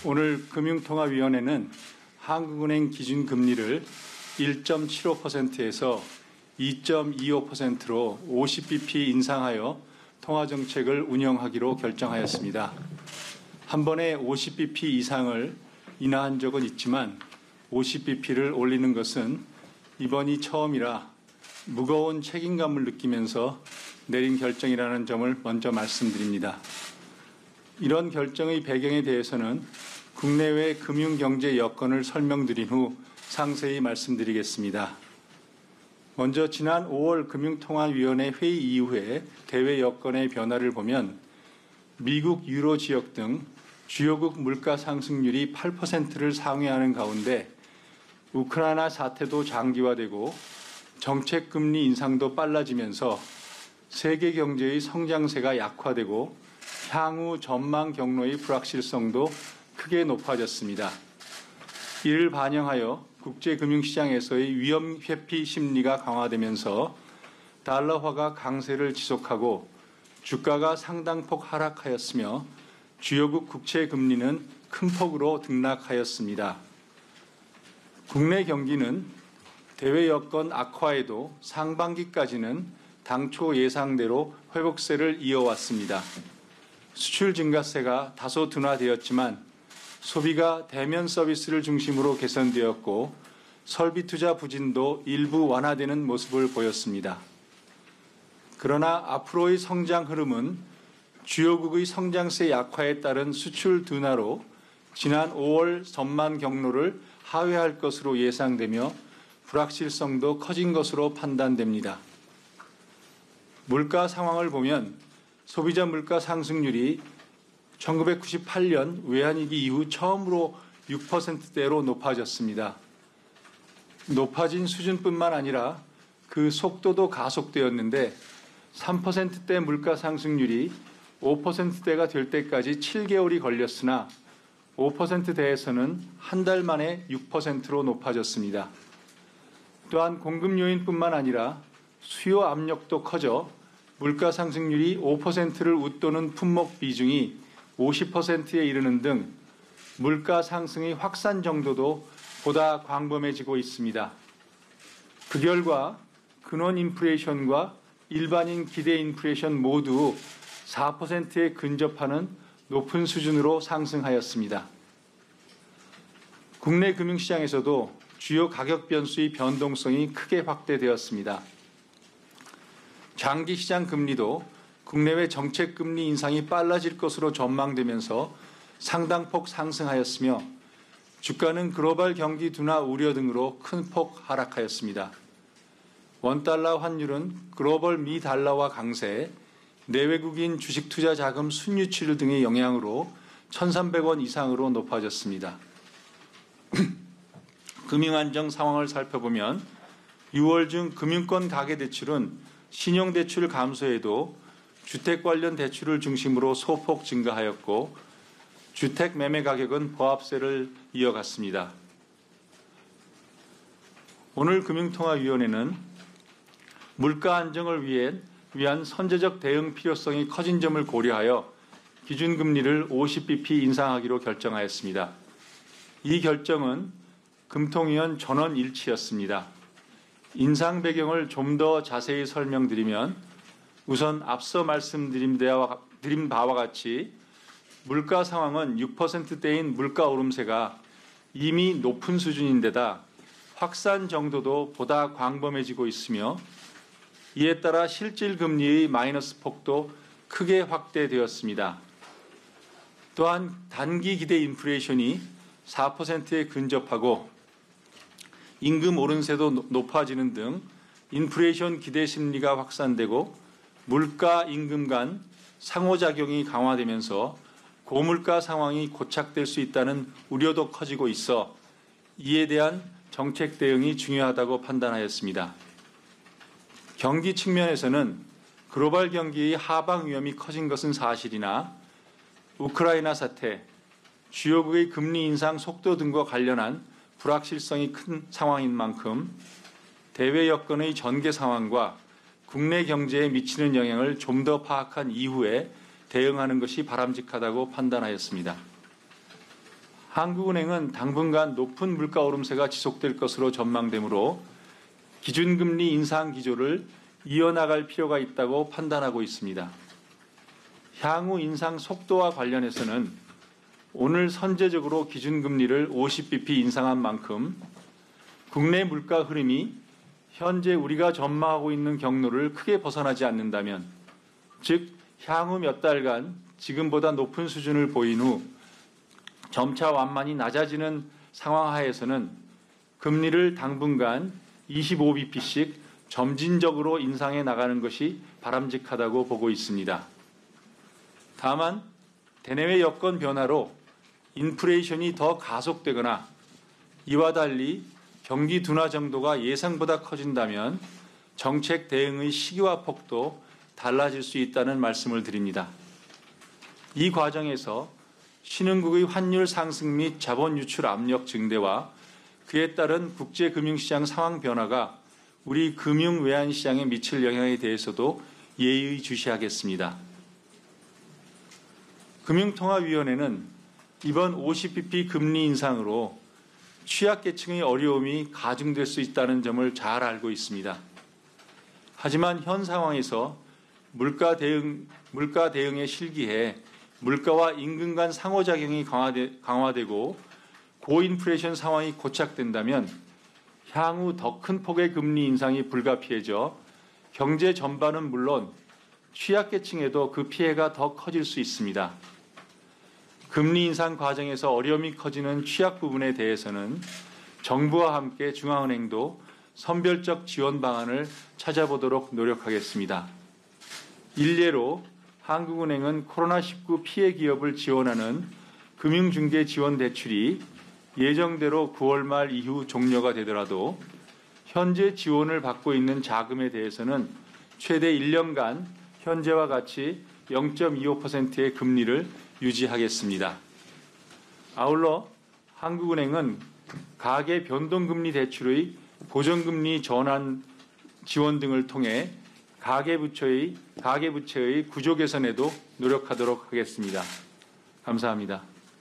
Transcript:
오늘 금융통화위원회는 한국은행 기준금리를 1.75%에서 2.25%로 50bp 인상하여 통화정책을 운영하기로 결정하였습니다. 한 번에 50bp 이상을 인하한 적은 있지만 50bp를 올리는 것은 이번이 처음이라 무거운 책임감을 느끼면서 내린 결정이라는 점을 먼저 말씀드립니다. 이런 결정의 배경에 대해서는 국내외 금융경제 여건을 설명드린 후 상세히 말씀드리겠습니다. 먼저 지난 5월 금융통화위원회 회의 이후에 대외 여건의 변화를 보면 미국, 유로 지역 등 주요국 물가 상승률이 8%를 상회하는 가운데 우크라이나 사태도 장기화되고 정책금리 인상도 빨라지면서 세계 경제의 성장세가 약화되고 향후 전망 경로의 불확실성도 크게 높아졌습니다. 이를 반영하여 국제금융시장에서의 위험 회피 심리가 강화되면서 달러화가 강세를 지속하고 주가가 상당폭 하락하였으며 주요국 국채 금리는 큰 폭으로 등락하였습니다. 국내 경기는 대외 여건 악화에도 상반기까지는 당초 예상대로 회복세를 이어왔습니다. 수출 증가세가 다소 둔화되었지만 소비가 대면 서비스를 중심으로 개선되었고 설비 투자 부진도 일부 완화되는 모습을 보였습니다. 그러나 앞으로의 성장 흐름은 주요국의 성장세 약화에 따른 수출 둔화로 지난 5월 전망 경로를 하회할 것으로 예상되며 불확실성도 커진 것으로 판단됩니다. 물가 상황을 보면 소비자 물가 상승률이 1998년 외환위기 이후 처음으로 6%대로 높아졌습니다. 높아진 수준뿐만 아니라 그 속도도 가속되었는데 3%대 물가 상승률이 5%대가 될 때까지 7개월이 걸렸으나 5%대에서는 한 달 만에 6%로 높아졌습니다. 또한 공급 요인뿐만 아니라 수요 압력도 커져 물가 상승률이 5%를 웃도는 품목 비중이 50%에 이르는 등 물가 상승의 확산 정도도 보다 광범해지고 있습니다. 그 결과 근원 인플레이션과 일반인 기대 인플레이션 모두 4%에 근접하는 높은 수준으로 상승하였습니다. 국내 금융시장에서도 주요 가격 변수의 변동성이 크게 확대되었습니다. 장기 시장 금리도 국내외 정책 금리 인상이 빨라질 것으로 전망되면서 상당폭 상승하였으며 주가는 글로벌 경기 둔화 우려 등으로 큰 폭 하락하였습니다. 원달러 환율은 글로벌 미 달러화 강세, 내외국인 주식 투자 자금 순유출 등의 영향으로 1,300원 이상으로 높아졌습니다. 금융안정 상황을 살펴보면 6월 중 금융권 가계대출은 신용대출 감소에도 주택 관련 대출을 중심으로 소폭 증가하였고 주택 매매 가격은 보합세를 이어갔습니다. 오늘 금융통화위원회는 물가 안정을 위한 선제적 대응 필요성이 커진 점을 고려하여 기준금리를 50bp 인상하기로 결정하였습니다. 이 결정은 금통위원 전원 일치였습니다. 인상 배경을 좀 더 자세히 설명드리면 우선 앞서 말씀드린 바와 같이 물가 상황은 6%대인 물가 오름세가 이미 높은 수준인데다 확산 정도도 보다 광범해지고 있으며 이에 따라 실질 금리의 마이너스 폭도 크게 확대되었습니다. 또한 단기 기대 인플레이션이 4%에 근접하고 임금 오름세도 높아지는 등 인플레이션 기대 심리가 확산되고 물가, 임금 간 상호작용이 강화되면서 고물가 상황이 고착될 수 있다는 우려도 커지고 있어 이에 대한 정책 대응이 중요하다고 판단하였습니다. 경기 측면에서는 글로벌 경기의 하방 위험이 커진 것은 사실이나 우크라이나 사태, 주요국의 금리 인상 속도 등과 관련한 불확실성이 큰 상황인 만큼 대외 여건의 전개 상황과 국내 경제에 미치는 영향을 좀 더 파악한 이후에 대응하는 것이 바람직하다고 판단하였습니다. 한국은행은 당분간 높은 물가 오름세가 지속될 것으로 전망되므로 기준금리 인상 기조를 이어나갈 필요가 있다고 판단하고 있습니다. 향후 인상 속도와 관련해서는 오늘 선제적으로 기준금리를 50bp 인상한 만큼 국내 물가 흐름이 현재 우리가 전망하고 있는 경로를 크게 벗어나지 않는다면, 즉 향후 몇 달간 지금보다 높은 수준을 보인 후 점차 완만히 낮아지는 상황 하에서는 금리를 당분간 25bp씩 점진적으로 인상해 나가는 것이 바람직하다고 보고 있습니다. 다만 대내외 여건 변화로 인플레이션이 더 가속되거나 이와 달리 경기 둔화 정도가 예상보다 커진다면 정책 대응의 시기와 폭도 달라질 수 있다는 말씀을 드립니다. 이 과정에서 신흥국의 환율 상승 및 자본 유출 압력 증대와 그에 따른 국제금융시장 상황 변화가 우리 금융 외환 시장에 미칠 영향에 대해서도 예의주시하겠습니다. 금융통화위원회는 이번 50bp 금리 인상으로 취약계층의 어려움이 가중될 수 있다는 점을 잘 알고 있습니다. 하지만 현 상황에서 물가 대응에 실기해 물가와 임금 간 상호작용이 강화되고 고인플레이션 상황이 고착된다면 향후 더 큰 폭의 금리 인상이 불가피해져 경제 전반은 물론 취약계층에도 그 피해가 더 커질 수 있습니다. 금리 인상 과정에서 어려움이 커지는 취약 부분에 대해서는 정부와 함께 중앙은행도 선별적 지원 방안을 찾아보도록 노력하겠습니다. 일례로 한국은행은 코로나19 피해 기업을 지원하는 금융중개 지원 대출이 예정대로 9월 말 이후 종료가 되더라도 현재 지원을 받고 있는 자금에 대해서는 최대 1년간 현재와 같이 0.25%의 금리를 유지하겠습니다. 아울러 한국은행은 가계 변동금리 대출의 고정금리 전환 지원 등을 통해 가계부채의 구조 개선에도 노력하도록 하겠습니다. 감사합니다.